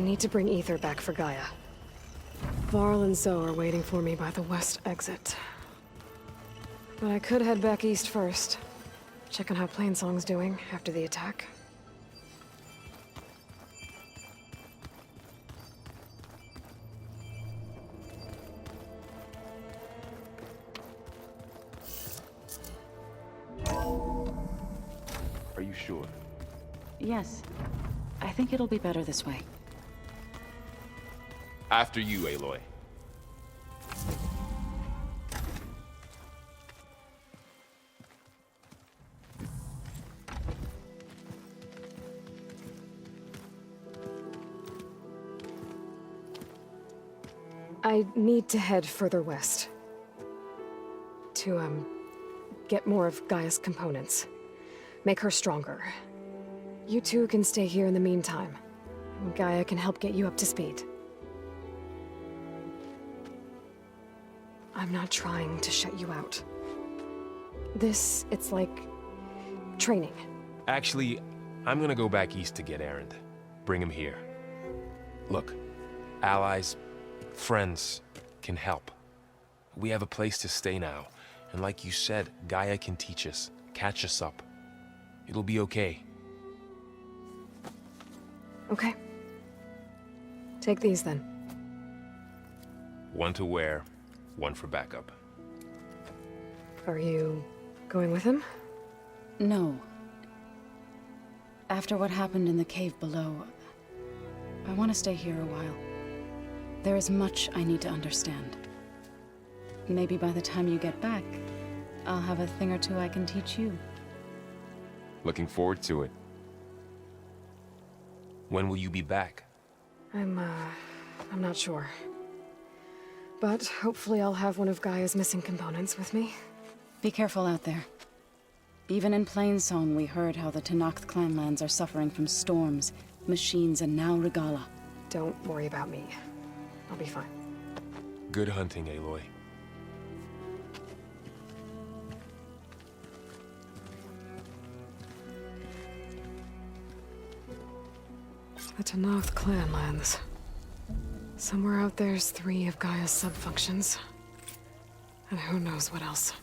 need to bring Ether back for Gaia. Varl and Zoe are waiting for me by the west exit. But I could head back east first. Check on how Plainsong's doing after the attack. Are you sure? Yes. I think it'll be better this way. After you, Aloy. I need to head further west. To, get more of Gaia's components. Make her stronger. You two can stay here in the meantime. Gaia can help get you up to speed. I'm not trying to shut you out. It's like... training. Actually, I'm gonna go back east to get Erend. Bring him here. Look, allies, friends can help. We have a place to stay now, and like you said, Gaia can teach us, catch us up. It'll be okay. Okay. Take these then. One to wear, one for backup. Are you going with him? No. After what happened in the cave below, I want to stay here a while. There is much I need to understand. Maybe by the time you get back, I'll have a thing or two I can teach you. Looking forward to it. When will you be back? I'm not sure. But hopefully I'll have one of Gaia's missing components with me. Be careful out there. Even in Plainsong, we heard how the Tenakth clanlands are suffering from storms, machines, and now Regala. Don't worry about me. I'll be fine. Good hunting, Aloy. The Tenakth clanlands. Somewhere out there's 3 of Gaia's sub-functions. And who knows what else.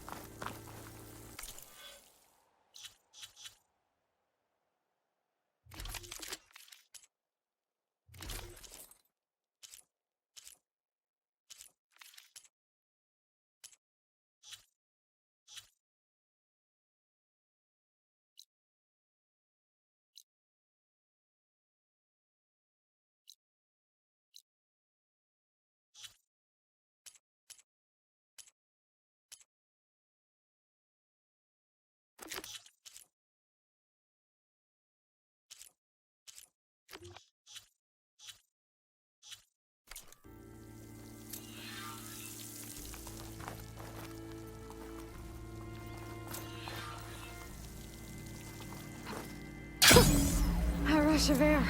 A rush of air.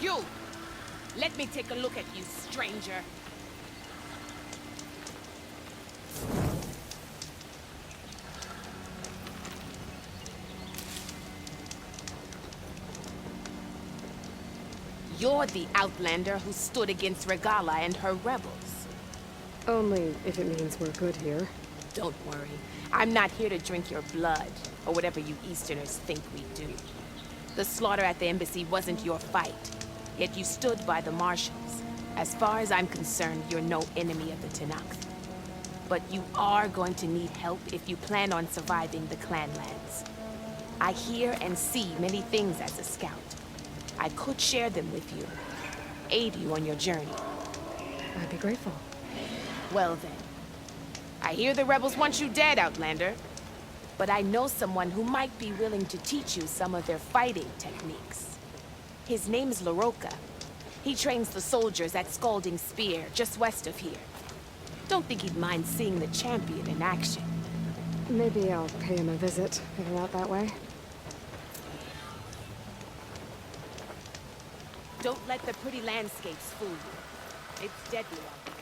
You! Let me take a look at you, stranger. You're the Outlander who stood against Regala and her rebels. Only if it means we're good here. Don't worry. I'm not here to drink your blood, or whatever you Easterners think we do. The slaughter at the embassy wasn't your fight, yet you stood by the Marshals. As far as I'm concerned, you're no enemy of the Tenakth. But you are going to need help if you plan on surviving the clanlands. I hear and see many things as a scout. I could share them with you, aid you on your journey. I'd be grateful. Well then. I hear the rebels want you dead, Outlander. But I know someone who might be willing to teach you some of their fighting techniques. His name's Laroka. He trains the soldiers at Scalding Spear, just west of here. Don't think he'd mind seeing the champion in action. Maybe I'll pay him a visit, if I'm out that way. Don't let the pretty landscapes fool you. It's deadly out there.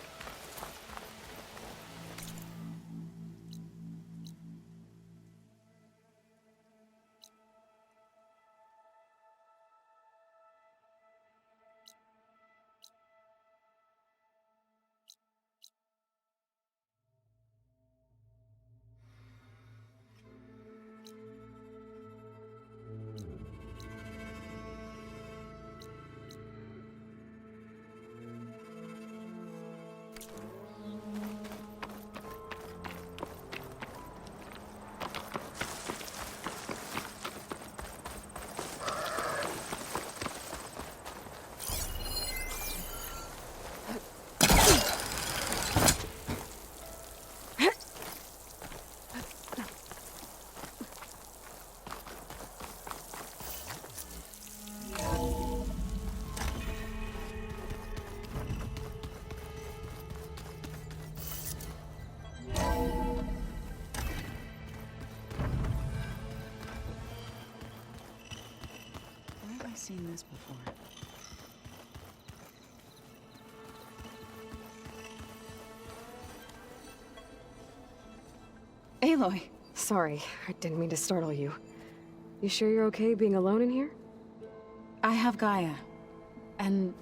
Seen this before. Aloy! Sorry, I didn't mean to startle you. You sure you're okay being alone in here? I have Gaia, and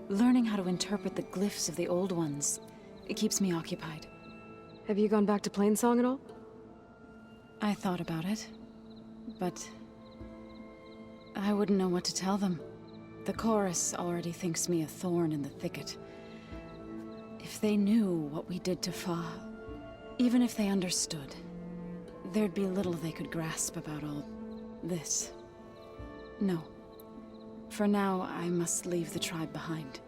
learning how to interpret the glyphs of the old ones, it keeps me occupied. Have you gone back to Plainsong at all? I thought about it, but I wouldn't know what to tell them. The chorus already thinks me a thorn in the thicket. If they knew what we did to Fa, even if they understood, there'd be little they could grasp about all this. No. For now, I must leave the tribe behind.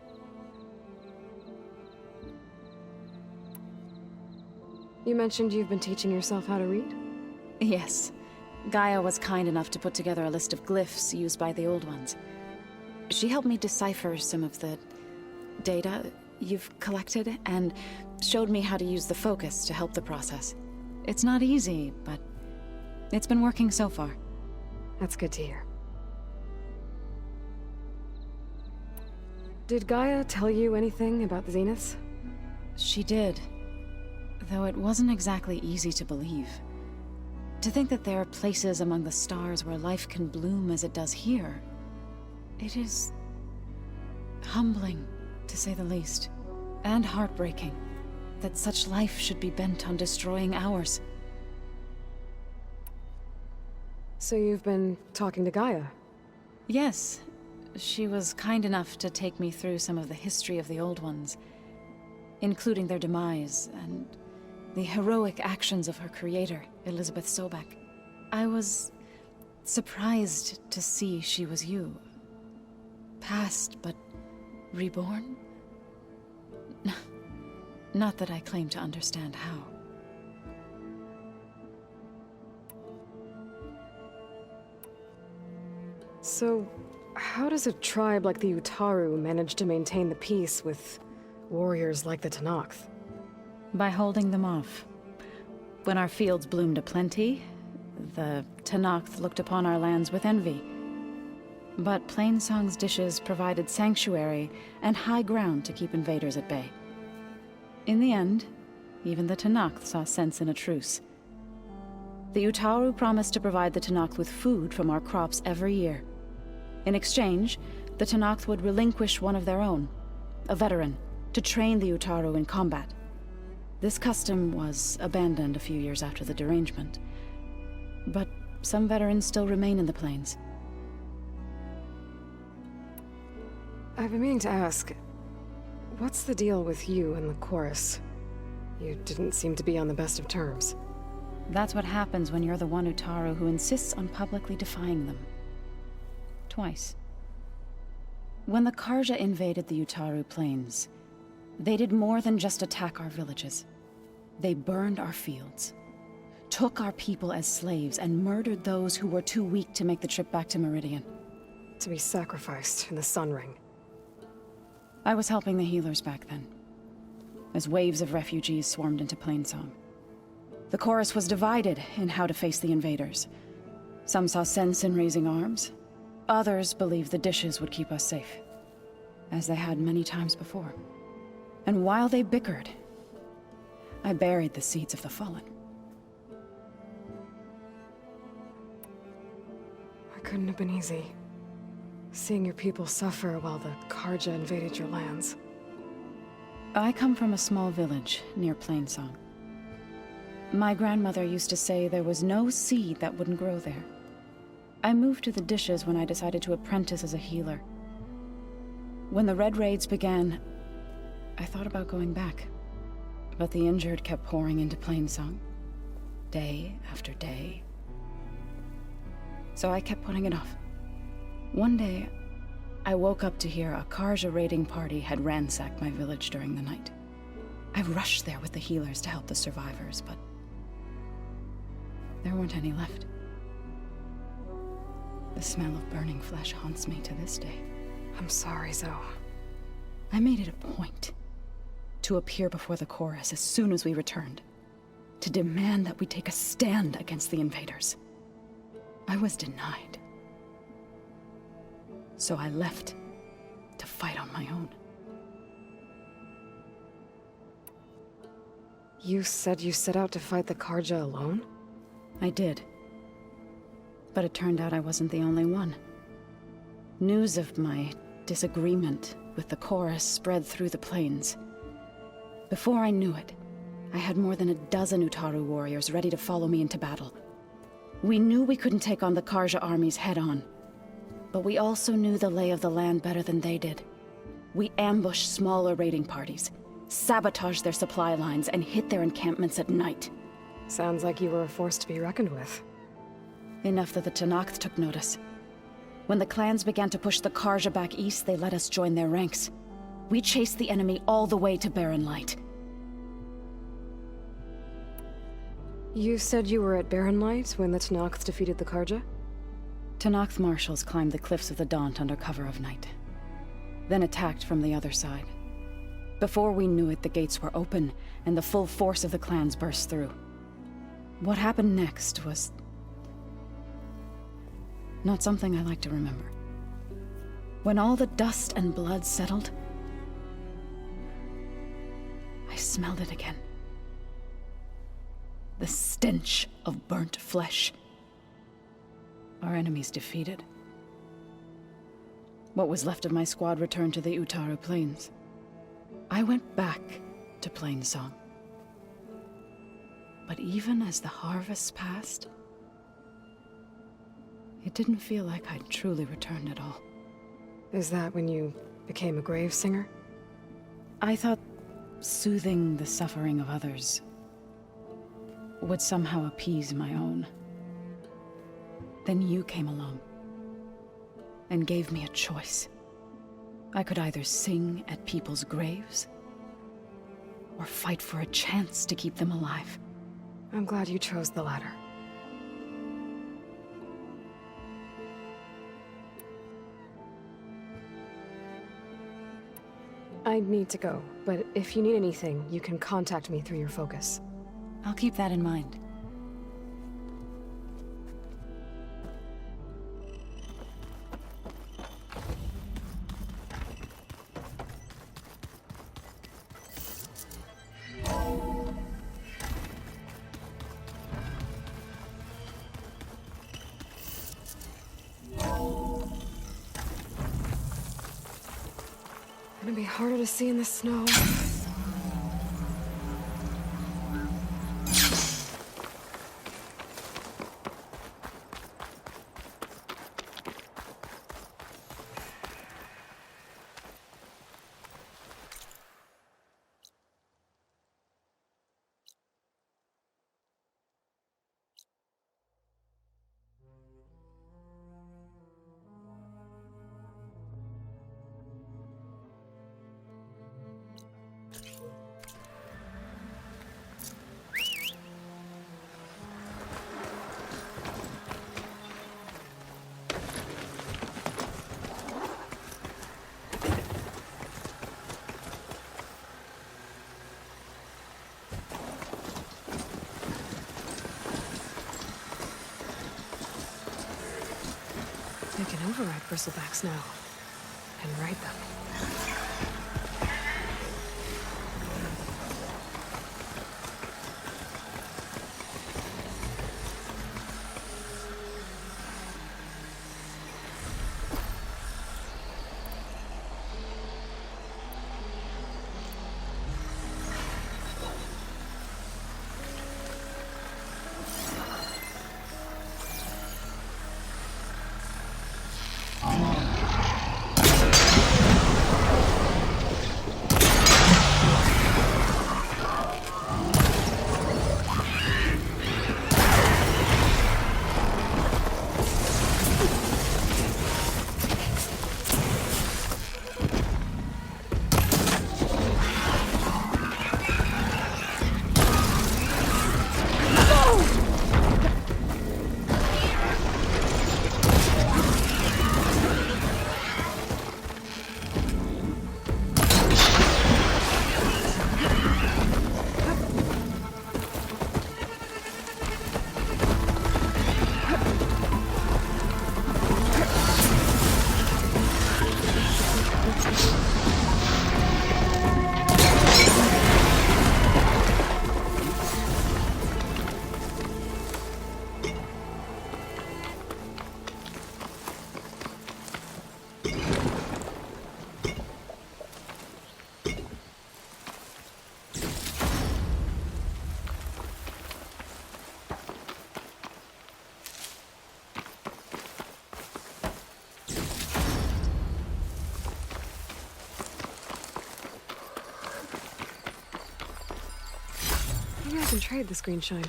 You mentioned you've been teaching yourself how to read? Yes. Gaia was kind enough to put together a list of glyphs used by the old ones. She helped me decipher some of the data you've collected, and showed me how to use the focus to help the process. It's not easy, but it's been working so far. That's good to hear. Did Gaia tell you anything about the Zeniths? She did, though it wasn't exactly easy to believe. To think that there are places among the stars where life can bloom as it does here, it is humbling, to say the least, and heartbreaking that such life should be bent on destroying ours. So you've been talking to Gaia? Yes, she was kind enough to take me through some of the history of the old ones, including their demise and the heroic actions of her creator, Elizabeth Sobek. I was surprised to see she was you. Past, but reborn? Not that I claim to understand how. So, how does a tribe like the Utaru manage to maintain the peace with warriors like the Tenakth? By holding them off. When our fields bloomed aplenty, the Tenakth looked upon our lands with envy. But Plainsong's dishes provided sanctuary and high ground to keep invaders at bay. In the end, even the Tenakth saw sense in a truce. The Utaru promised to provide the Tenakth with food from our crops every year. In exchange, the Tenakth would relinquish one of their own, a veteran, to train the Utaru in combat. This custom was abandoned a few years after the derangement. But some veterans still remain in the plains. I've been meaning to ask, what's the deal with you and the chorus? You didn't seem to be on the best of terms. That's what happens when you're the one Utaru who insists on publicly defying them. Twice. When the Karja invaded the Utaru plains, they did more than just attack our villages. They burned our fields, took our people as slaves, and murdered those who were too weak to make the trip back to Meridian. To be sacrificed in the Sun Ring. I was helping the healers back then, as waves of refugees swarmed into Plainsong. The chorus was divided in how to face the invaders. Some saw sense in raising arms. Others believed the dishes would keep us safe, as they had many times before. And while they bickered, I buried the seeds of the fallen. It couldn't have been easy. Seeing your people suffer while the Karja invaded your lands. I come from a small village near Plainsong. My grandmother used to say there was no seed that wouldn't grow there. I moved to the dishes when I decided to apprentice as a healer. When the Red Raids began, I thought about going back. But the injured kept pouring into Plainsong, day after day. So I kept putting it off. One day, I woke up to hear a Karja raiding party had ransacked my village during the night. I rushed there with the healers to help the survivors, but there weren't any left. The smell of burning flesh haunts me to this day. I'm sorry, Zoe. I made it a point to appear before the chorus as soon as we returned, to demand that we take a stand against the invaders. I was denied. So I left to fight on my own. You said you set out to fight the Karja alone? I did. But it turned out I wasn't the only one. News of my disagreement with the chorus spread through the plains. Before I knew it, I had more than a dozen Utaru warriors ready to follow me into battle. We knew we couldn't take on the Karja armies head-on, but we also knew the lay of the land better than they did. We ambushed smaller raiding parties, sabotaged their supply lines, and hit their encampments at night. Sounds like you were a force to be reckoned with. Enough that the Tenakth took notice. When the clans began to push the Karja back east, they let us join their ranks. We chased the enemy all the way to Barren Light. You said you were at Barren Light when the Tenakth defeated the Karja? Tenakth marshals climbed the cliffs of the Daunt under cover of night, then attacked from the other side. Before we knew it, the gates were open, and the full force of the clans burst through. What happened next was not something I like to remember. When all the dust and blood settled, I smelled it again. The stench of burnt flesh. Our enemies defeated. What was left of my squad returned to the Utaru Plains. I went back to Plainsong. But even as the harvest passed, it didn't feel like I'd truly returned at all. Is that when you became a grave singer? I thought soothing the suffering of others would somehow appease my own. Then you came along and gave me a choice. I could either sing at people's graves or fight for a chance to keep them alive. I'm glad you chose the latter. I need to go, but if you need anything, you can contact me through your focus. I'll keep that in mind. Gonna be harder to see in the snow. override bristlebacks now. And ride them. Maybe I can trade this green shine.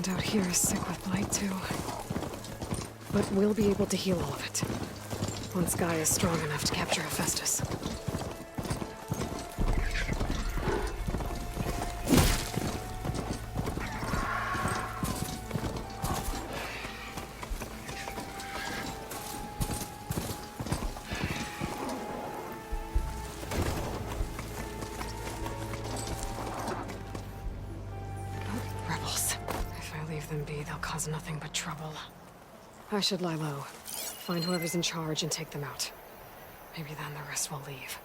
Out here is sick with blight too. But we'll be able to heal all of it. Once Gaia is strong enough to capture Hephaestus. Rebels. If I leave them be, they'll cause nothing but trouble. I should lie low. Find whoever's in charge and take them out. Maybe then the rest will leave.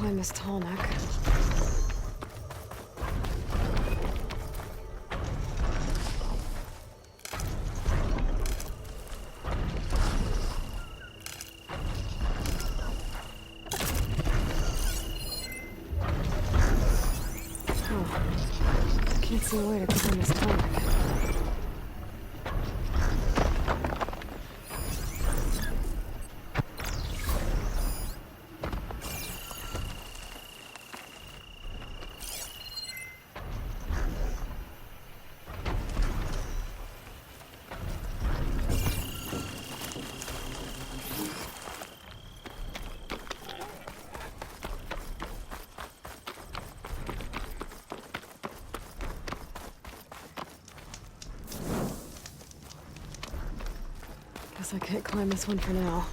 climb this tall neck. Can't see a way to climb this tall neck. Guess I can't climb this one for now.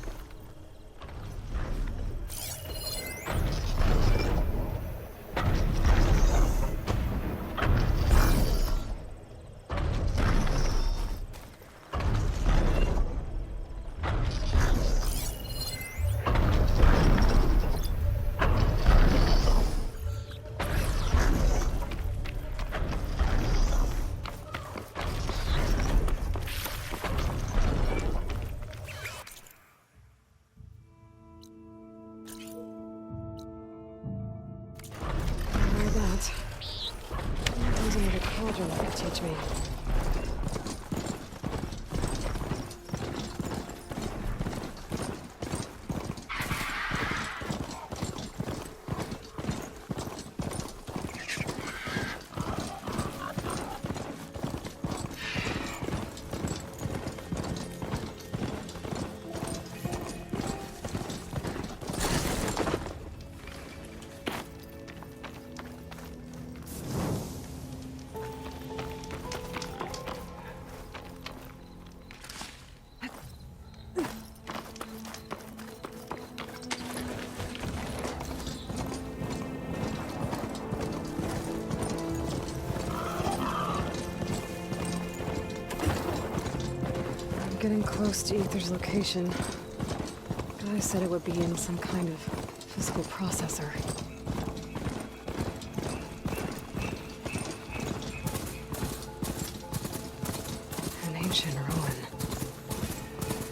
Teach me. Getting close to Ether's location. Guy said it would be in some kind of physical processor. An ancient ruin.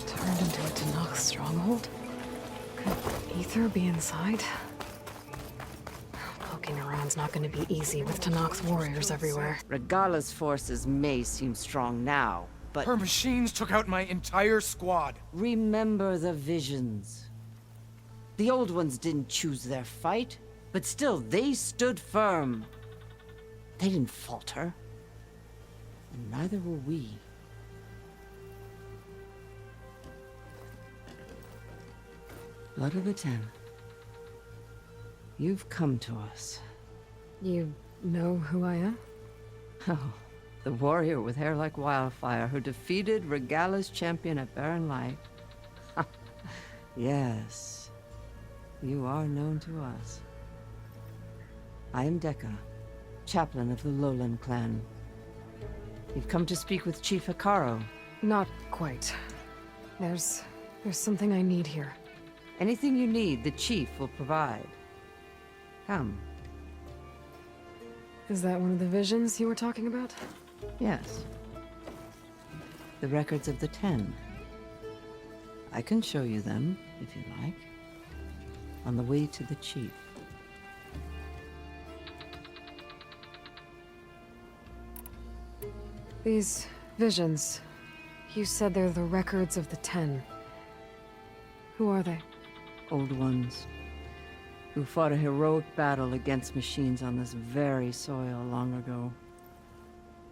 Turned into a Tanakh stronghold? Could Ether be inside? Poking around's not going to be easy with Tanakh's warriors everywhere. Regala's forces may seem strong now, but her machines took out my entire squad. remember the visions. The old ones didn't choose their fight, but still they stood firm. They didn't falter. And neither will we. Blood of the Ten. You've come to us. You know who I am? Oh, the warrior with hair like wildfire who defeated Regala's champion at Barren Light. Yes, you are known to us. I am Dekka, chaplain of the Lowland clan. You've come to speak with Chief Hikaru. Not quite. There's something I need here. Anything you need, the chief will provide. Come. Is that one of the visions you were talking about? Yes. The records of the Ten. I can show you them, if you like. On the way to the chief. These visions, you said they're the records of the Ten. Who are they? Old ones. Who fought a heroic battle against machines on this very soil long ago.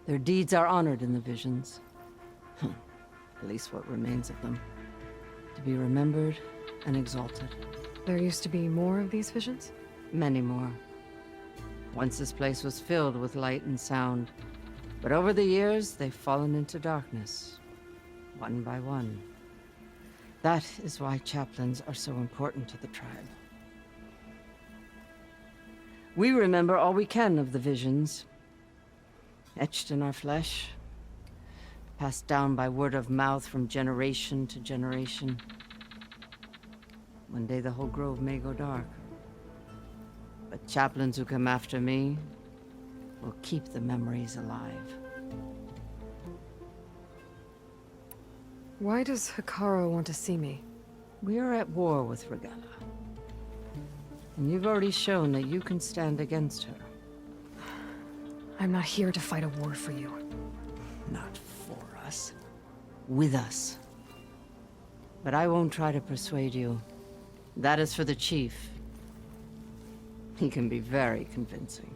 Their deeds are honored in the visions. At least what remains of them. To be remembered and exalted. There used to be more of these visions? Many more. Once this place was filled with light and sound. But over the years, they've fallen into darkness. One by one. That is why chaplains are so important to the tribe. We remember all we can of the visions. Etched in our flesh. Passed down by word of mouth from generation to generation. One day the whole grove may go dark. But chaplains who come after me will keep the memories alive. Why does Hikaru want to see me? We are at war with Regalla. And you've already shown that you can stand against her. I'm not here to fight a war for you. Not for us. With us. But I won't try to persuade you. That is for the chief. He can be very convincing.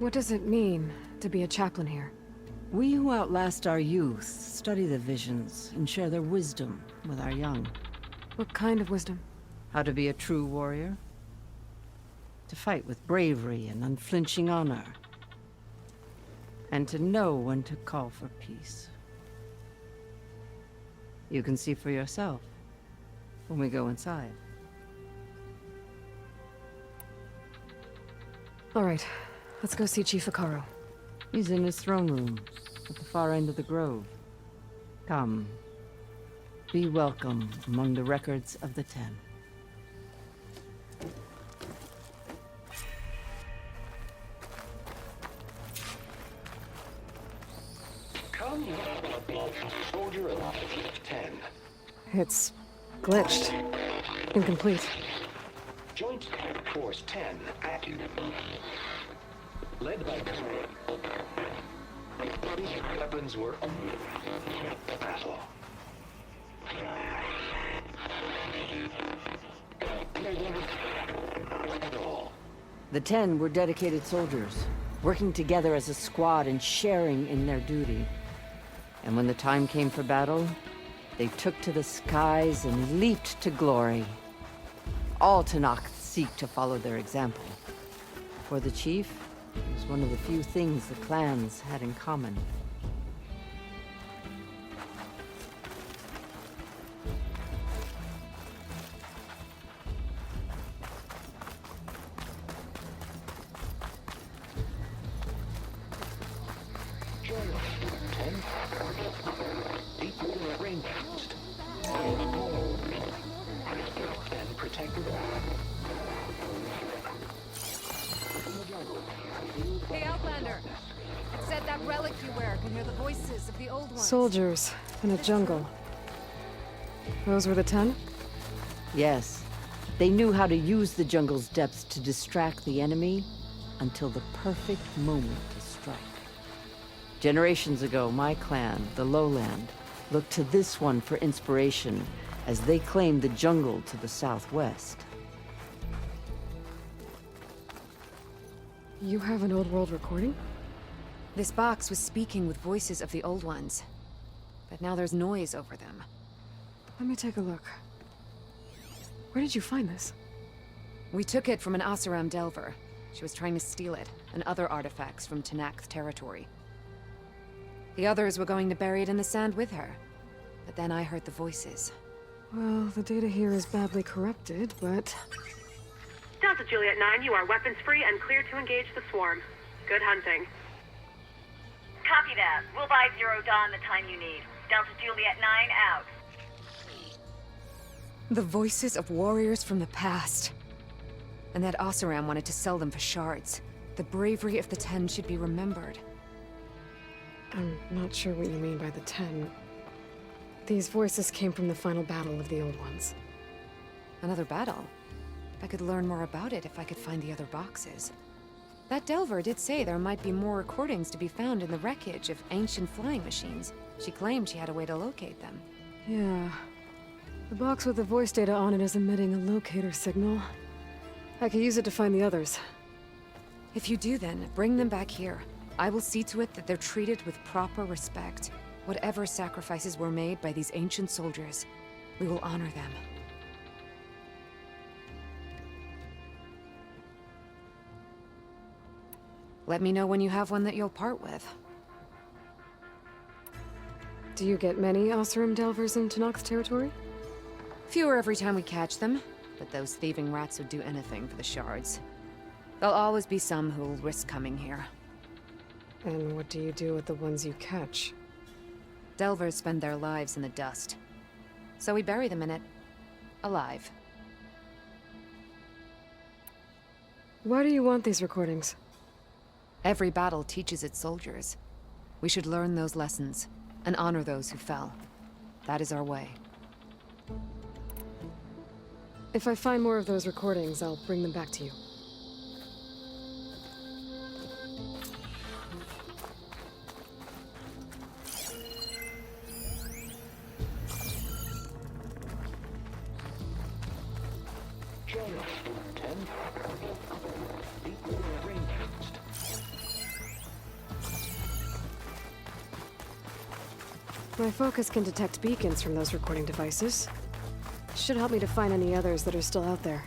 What does it mean to be a chaplain here? We who outlast our youth study the visions and share their wisdom with our young. What kind of wisdom? How to be a true warrior. To fight with bravery and unflinching honor. And to know when to call for peace. You can see for yourself when we go inside. All right, let's go see Chief Hikaru. He's in his throne room, at the far end of the grove. Come. Be welcome among the records of the Ten. Come, soldier of 10. It's glitched. Incomplete. Joint Force 10 active. Led by weapons were battle. The 10 were dedicated soldiers, working together as a squad and sharing in their duty. And when the time came for battle, they took to the skies and leaped to glory. All Tenakth seek to follow their example. For the chief, it was one of the few things the clans had in common. Hey, Outlander! It said that relic you wear can hear the voices of the old ones. Soldiers in a jungle. Those were the 10? Yes, they knew how to use the jungle's depths to distract the enemy until the perfect moment to strike. Generations ago, my clan, the Lowland, looked to this one for inspiration as they claimed the jungle to the southwest. You have an old world recording? This box was speaking with voices of the old ones. But now there's noise over them. Let me take a look. Where did you find this? We took it from an Oseram Delver. She was trying to steal it, and other artifacts from Tenakth territory. The others were going to bury it in the sand with her. But then I heard the voices. Well, the data here is badly corrupted, but... Delta Juliet 9, you are weapons-free and clear to engage the swarm. Good hunting. Copy that. We'll buy Zero Dawn the time you need. Delta Juliet 9 out. The voices of warriors from the past. And that Oseram wanted to sell them for shards. The bravery of the 10 should be remembered. I'm not sure what you mean by the 10. These voices came from the final battle of the Old Ones. Another battle? I could learn more about it if I could find the other boxes. That Delver did say there might be more recordings to be found in the wreckage of ancient flying machines. She claimed she had a way to locate them. Yeah. The box with the voice data on it is emitting a locator signal. I could use it to find the others. If you do then, bring them back here. I will see to it that they're treated with proper respect. Whatever sacrifices were made by these ancient soldiers, we will honor them. Let me know when you have one that you'll part with. Do you get many Oseram Delvers in Tenakth territory? Fewer every time we catch them, but those thieving rats would do anything for the shards. There'll always be some who'll risk coming here. And what do you do with the ones you catch? Delvers spend their lives in the dust. So we bury them in it. Alive. Why do you want these recordings? Every battle teaches its soldiers. We should learn those lessons, and honor those who fell. That is our way. If I find more of those recordings, I'll bring them back to you. Join us, 10. Equal arranged. My focus can detect beacons from those recording devices. Should help me to find any others that are still out there.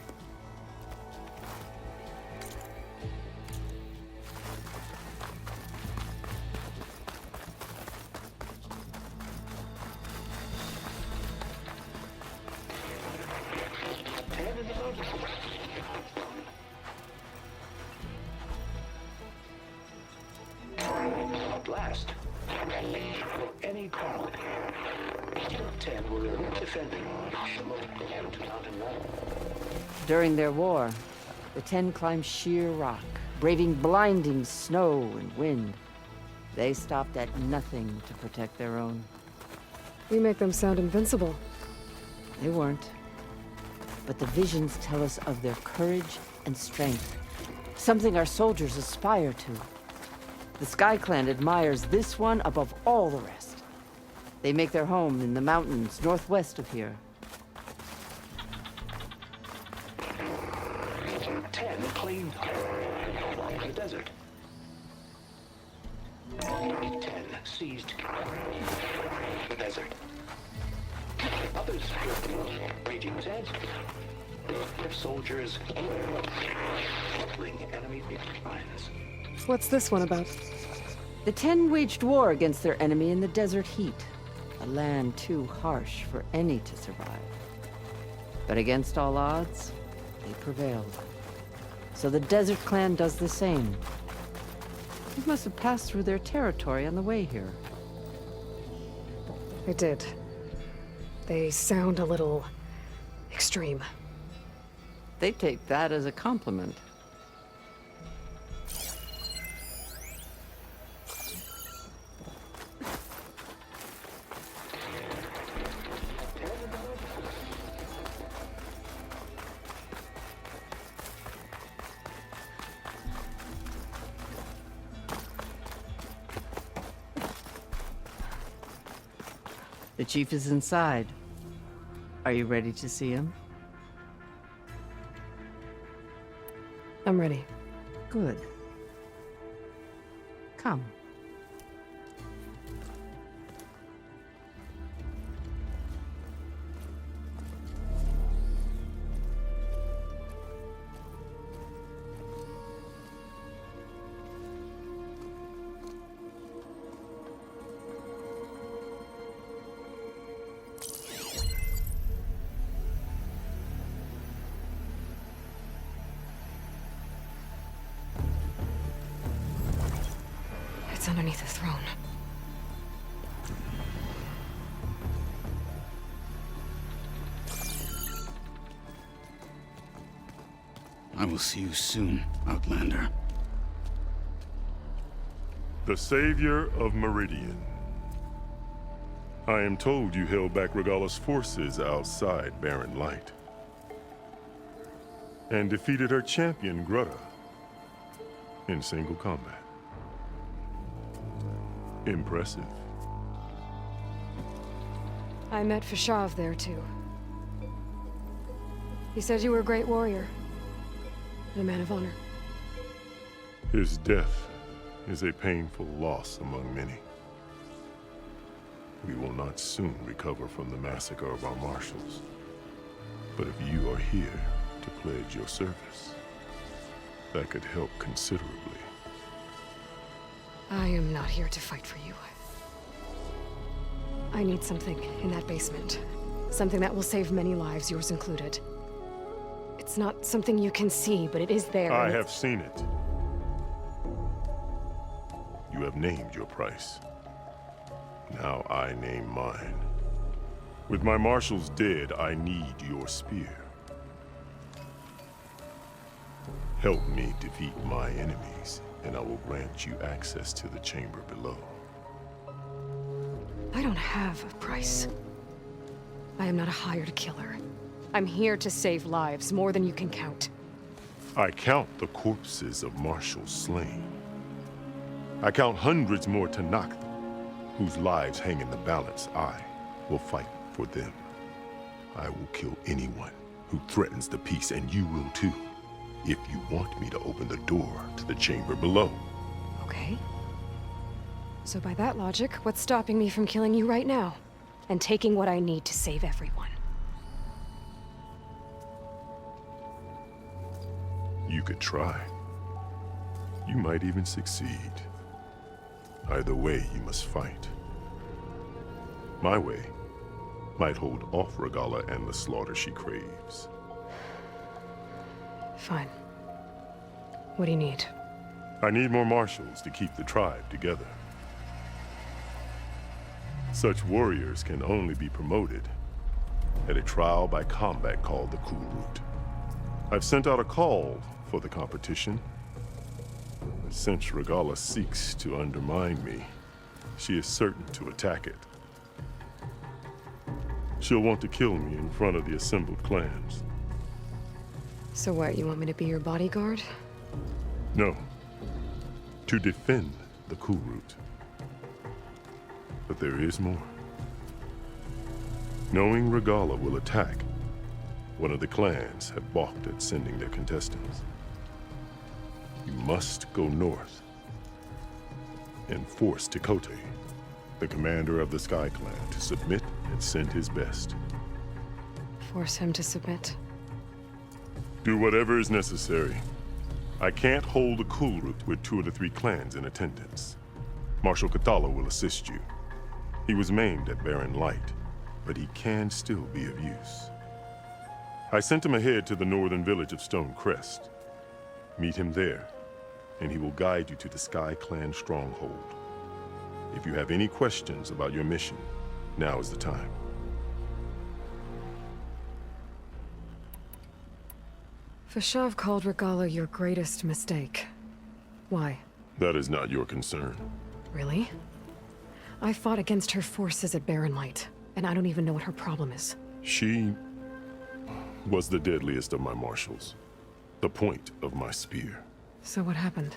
At last, any call. 10 were defending mountain wall. During their war, the 10 climbed sheer rock, braving blinding snow and wind. They stopped at nothing to protect their own. You make them sound invincible. They weren't. But the visions tell us of their courage and strength, something our soldiers aspire to. The Sky Clan admires this one above all the rest. They make their home in the mountains northwest of here. 10 claimed the desert. 10 seized the desert. Others raging sands. Their soldiers battling enemy lines. What's this one about? The 10 waged war against their enemy in the desert heat, a land too harsh for any to survive. But against all odds, they prevailed. So the Desert Clan does the same. You must have passed through their territory on the way here. I did. They sound a little extreme. They take that as a compliment. The chief is inside. Are you ready to see him? I'm ready. Good. Come. It's underneath the throne. I will see you soon, Outlander. The Savior of Meridian. I am told you held back Regalla's forces outside Barren Light. And defeated her champion, Grutta, in single combat. Impressive. I met Fashav there, too. He said you were a great warrior. And a man of honor. His death is a painful loss among many. We will not soon recover from the massacre of our marshals. But if you are here to pledge your service, that could help considerably. I am not here to fight for you. I need something in that basement. Something that will save many lives, yours included. It's not something you can see, but it is there. I have seen it. You have named your price. Now I name mine. With my marshals dead, I need your spear. Help me defeat my enemies, and I will grant you access to the chamber below. I don't have a price. I am not a hired killer. I'm here to save lives, more than you can count. I count the corpses of marshals slain. I count hundreds more Tanakh, whose lives hang in the balance. I will fight for them. I will kill anyone who threatens the peace, and you will too, if you want me to open the door to the chamber below. Okay. So by that logic, what's stopping me from killing you right now? And taking what I need to save everyone? You could try. You might even succeed. Either way, you must fight. My way might hold off Regalla and the slaughter she craves. Fine. What do you need? I need more marshals to keep the tribe together. Such warriors can only be promoted at a trial by combat called the Cool Route. I've sent out a call for the competition. Since Regalla seeks to undermine me, she is certain to attack it. She'll want to kill me in front of the assembled clans. So what, you want me to be your bodyguard? No. To defend the Cool Route. But there is more. Knowing Regalla will attack, one of the clans have balked at sending their contestants. You must go north and force Tekote, the commander of the Sky Clan, to submit and send his best. Force him to submit? Do whatever is necessary. I can't hold the Cool Route with 2 of the 3 clans in attendance. Marshal Kathala will assist you. He was maimed at Barren Light, but he can still be of use. I sent him ahead to the northern village of Stone Crest. Meet him there, and he will guide you to the Sky Clan stronghold. If you have any questions about your mission, now is the time. Fashav called Regalla your greatest mistake. Why? That is not your concern. Really? I fought against her forces at Barren Light, and I don't even know what her problem is. She was the deadliest of my marshals. The point of my spear. So what happened?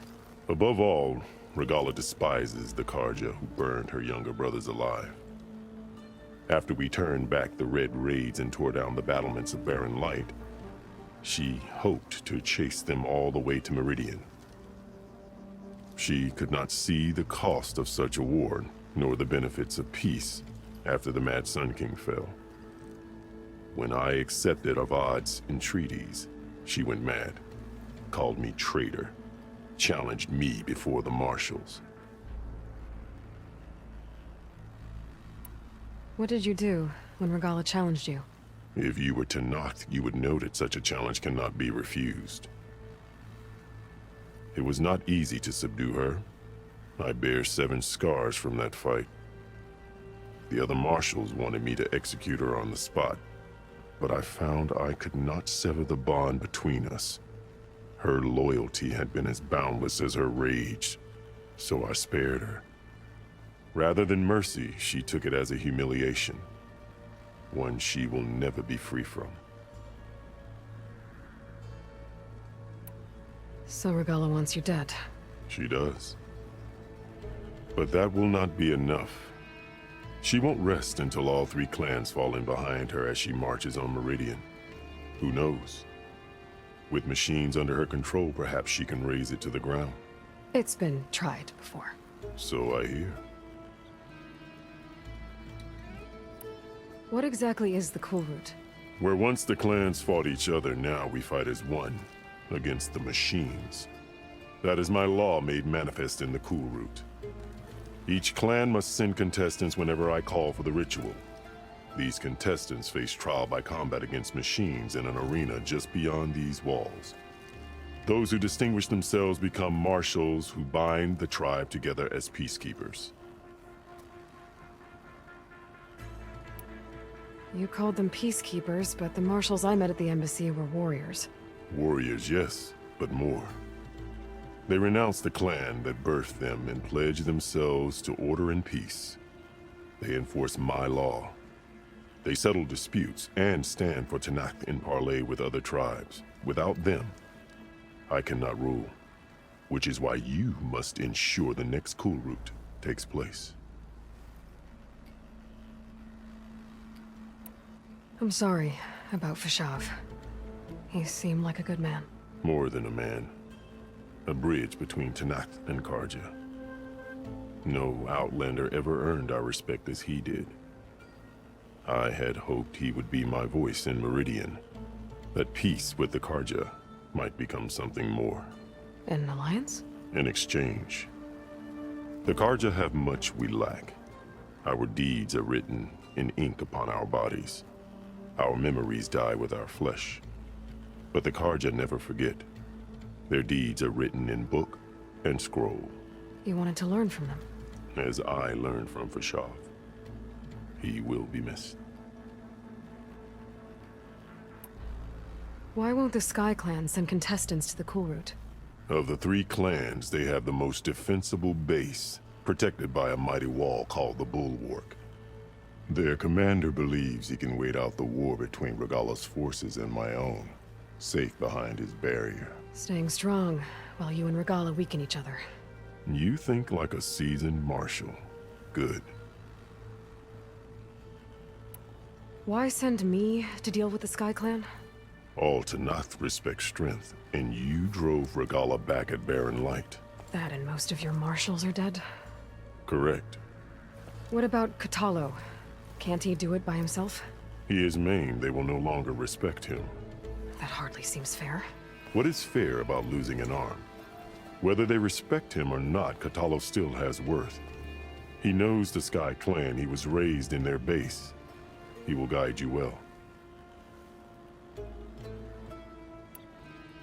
Above all, Regalla despises the Karja who burned her younger brothers alive. After we turned back the Red Raids and tore down the battlements of Barren Light, she hoped to chase them all the way to Meridian. She could not see the cost of such a war, nor the benefits of peace after the Mad Sun King fell. When I accepted Avad's entreaties, she went mad, called me traitor, challenged me before the marshals. What did you do when Regalla challenged you? If you were Tanakh, you would know that such a challenge cannot be refused. It was not easy to subdue her. I bear 7 scars from that fight. The other marshals wanted me to execute her on the spot, but I found I could not sever the bond between us. Her loyalty had been as boundless as her rage, so I spared her. Rather than mercy, she took it as a humiliation, one she will never be free from. So Regalla wants you dead? She does. But that will not be enough. She won't rest until all 3 clans fall in behind her as she marches on Meridian. Who knows? With machines under her control, perhaps she can raze it to the ground. It's been tried before. So I hear. What exactly is the Cool Route? Where once the clans fought each other, now we fight as one, against the machines. That is my law made manifest in the Cool Route. Each clan must send contestants whenever I call for the ritual. These contestants face trial by combat against machines in an arena just beyond these walls. Those who distinguish themselves become marshals who bind the tribe together as peacekeepers. You called them peacekeepers, but the marshals I met at the embassy were warriors. Warriors, yes, but more. They renounce the clan that birthed them and pledge themselves to order and peace. They enforce my law. They settle disputes and stand for Tanakh in parley with other tribes. Without them, I cannot rule, which is why you must ensure the next Kulrut takes place. I'm sorry about Fashav. He seemed like a good man. More than a man. A bridge between Tanakh and Karja. No Outlander ever earned our respect as he did. I had hoped he would be my voice in Meridian, that peace with the Karja might become something more. An alliance? In exchange. The Karja have much we lack. Our deeds are written in ink upon our bodies. Our memories die with our flesh. But the Karja never forget. Their deeds are written in book and scroll. You wanted to learn from them? As I learned from Fashav. He will be missed. Why won't the Sky Clan send contestants to the Kulrut? Of the 3 clans, they have the most defensible base, protected by a mighty wall called the Bulwark. Their commander believes he can wait out the war between Regalla's forces and my own, safe behind his barrier. Staying strong, while you and Regalla weaken each other. You think like a seasoned marshal. Good. Why send me to deal with the Sky Clan? All Tanakh respect strength, and you drove Regalla back at Barren Light. That and most of your marshals are dead? Correct. What about Katalo? Can't he do it by himself? He is maimed, they will no longer respect him. That hardly seems fair. What is fair about losing an arm? Whether they respect him or not, Katalo still has worth. He knows the Sky Clan, he was raised in their base. He will guide you well.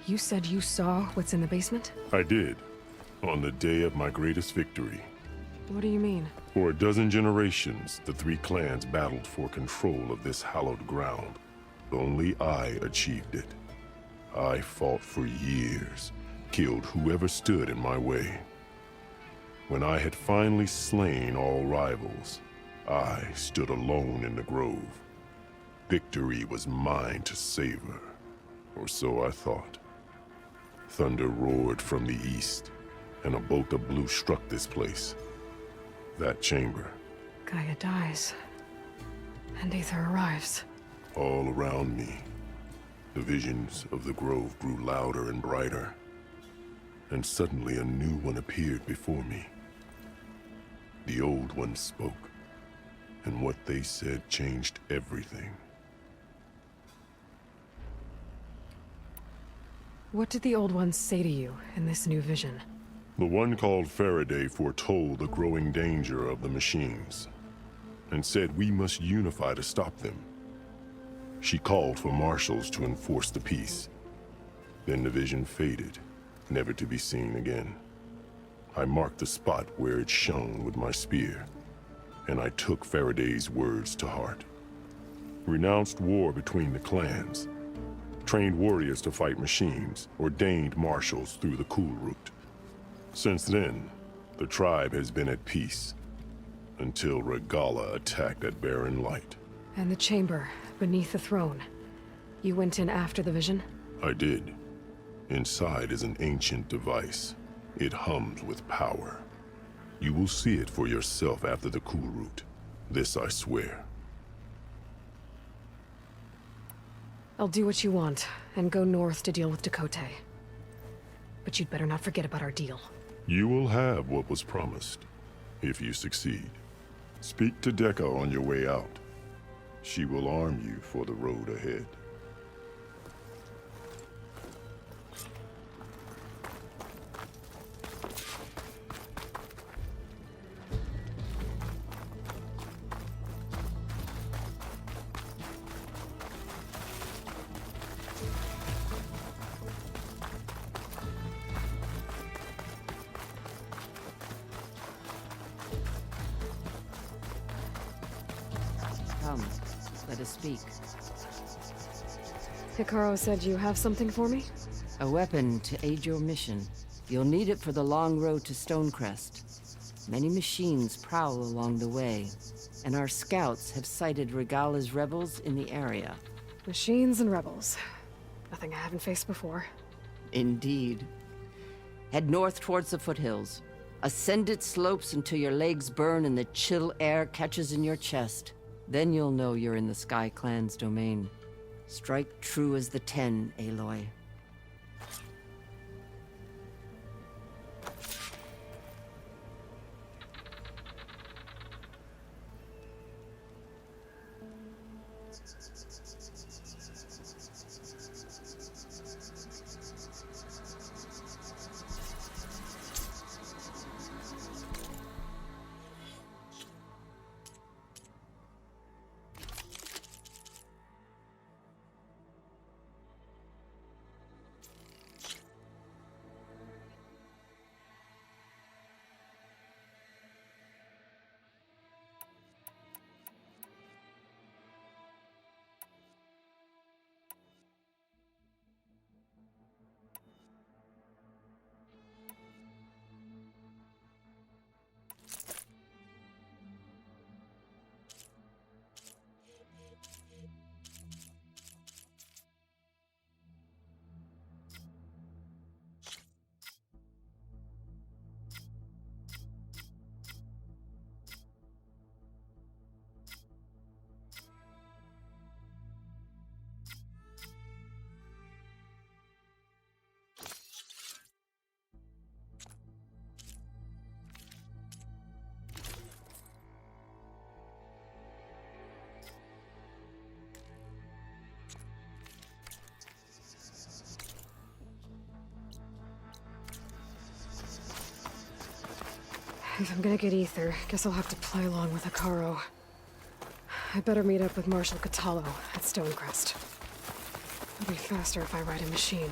You said you saw what's in the basement? I did, on the day of my greatest victory. What do you mean? For a dozen generations, the 3 clans battled for control of this hallowed ground. Only I achieved it. I fought for years, killed whoever stood in my way. When I had finally slain all rivals, I stood alone in the grove. Victory was mine to savor, or so I thought. Thunder roared from the east, and a bolt of blue struck this place. That chamber. Gaia dies, and Aether arrives. All around me, the visions of the grove grew louder and brighter, and suddenly a new one appeared before me. The old one spoke, and what they said changed everything. What did the old ones say to you in this new vision? The one called Faraday foretold the growing danger of the machines, and said we must unify to stop them. She called for marshals to enforce the peace. Then the vision faded, never to be seen again. I marked the spot where it shone with my spear, and I took Faraday's words to heart. Renounced war between the clans, trained warriors to fight machines, ordained marshals through the Kulrut. Since then, the tribe has been at peace, until Regalla attacked at Barren Light. And the chamber, beneath the throne. You went in after the vision? I did. Inside is an ancient device. It hums with power. You will see it for yourself after the Kulrut. This I swear. I'll do what you want, and go north to deal with Dakota. But you'd better not forget about our deal. You will have what was promised, if you succeed. Speak to Dekka on your way out. She will arm you for the road ahead. Come, let us speak. Hikaru said you have something for me? A weapon to aid your mission. You'll need it for the long road to Stonecrest. Many machines prowl along the way, and our scouts have sighted Regala's rebels in the area. Machines and rebels. Nothing I haven't faced before. Indeed. Head north towards the foothills. Ascend its slopes until your legs burn and the chill air catches in your chest. Then you'll know you're in the Sky Clan's domain. Strike true as the 10, Aloy. If I'm gonna get ether, guess I'll have to play along with Hikaru. I better meet up with Marshal Catallo at Stonecrest. It'll be faster if I ride a machine.